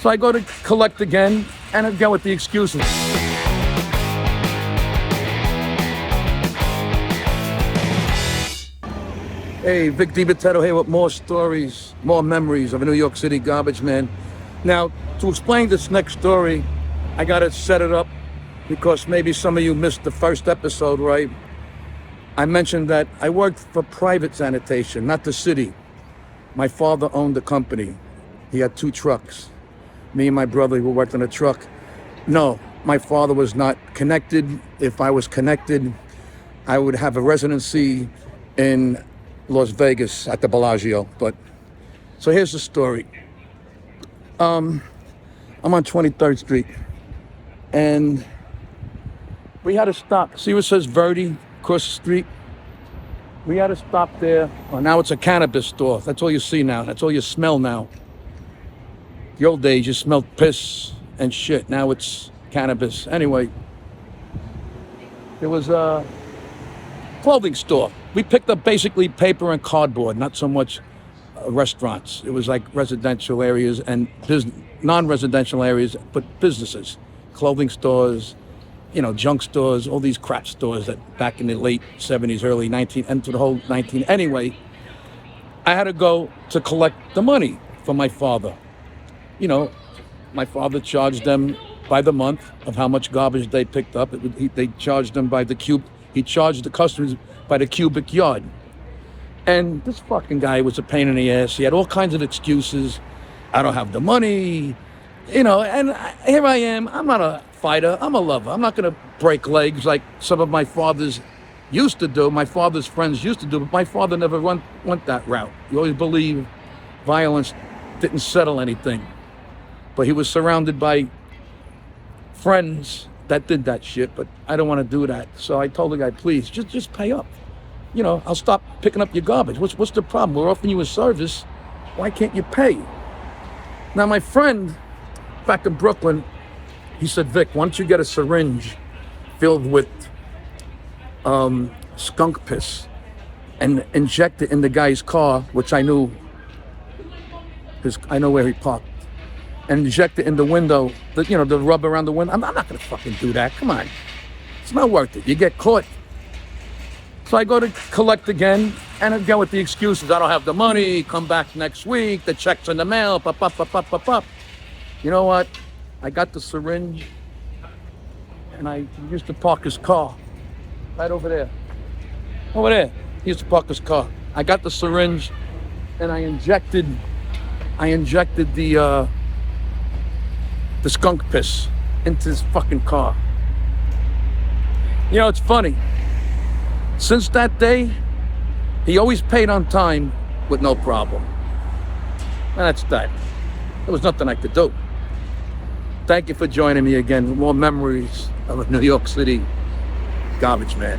So I go to collect again, and again with the excuses. Hey, Vic Dibitetto here with more stories, more memories of a New York City garbage man. Now, to explain this next story, I gotta set it up because maybe some of you missed the first episode, right? I mentioned that I worked for private sanitation, not the city. My father owned the company. He had 2 trucks. Me and my brother who worked on a truck. No, my father was not connected. If I was connected, I would have a residency in Las Vegas at the Bellagio. But so here's the story. I'm on 23rd Street, and we had to stop. See what says Verdi across the street? We had to stop there. Well, now it's a cannabis store. That's all you see now. That's all you smell now. The old days, you smelled piss and shit. Now it's cannabis. Anyway, there was a clothing store. We picked up basically paper and cardboard, not so much restaurants. It was like residential areas and non-residential areas, but businesses, clothing stores, junk stores, all these crap stores that back in the late 70s, early 19, into the whole 19. Anyway, I had to go to collect the money from my father. My father charged them by the month of how much garbage they picked up. They charged them by the cube. He charged the customers by the cubic yard. And this fucking guy was a pain in the ass. He had all kinds of excuses. I don't have the money, and here I am. I'm not a fighter. I'm a lover. I'm not going to break legs like some of my fathers used to do. My father's friends used to do, but my father never went that route. He always believed violence didn't settle anything. But he was surrounded by friends that did that shit, but I don't want to do that. So I told the guy, please, just pay up. I'll stop picking up your garbage. What's the problem? We're offering you a service. Why can't you pay? Now, my friend back in Brooklyn, he said, Vic, why don't you get a syringe filled with skunk piss and inject it in the guy's car, which I knew, because I know where he parked, and inject it in the window, the rub around the window. I'm not going to fucking do that. Come on. It's not worth it. You get caught. So I go to collect again, and again with the excuses. I don't have the money, come back next week, the check's in the mail, pop. You know what? I got the syringe, and I used to park his car right over there. Over there. He used to park his car. I got the syringe, and I injected the skunk piss into his fucking car. It's funny. Since that day, he always paid on time with no problem. And that's that. There was nothing I could do. Thank you for joining me again. More memories of a New York City garbage man.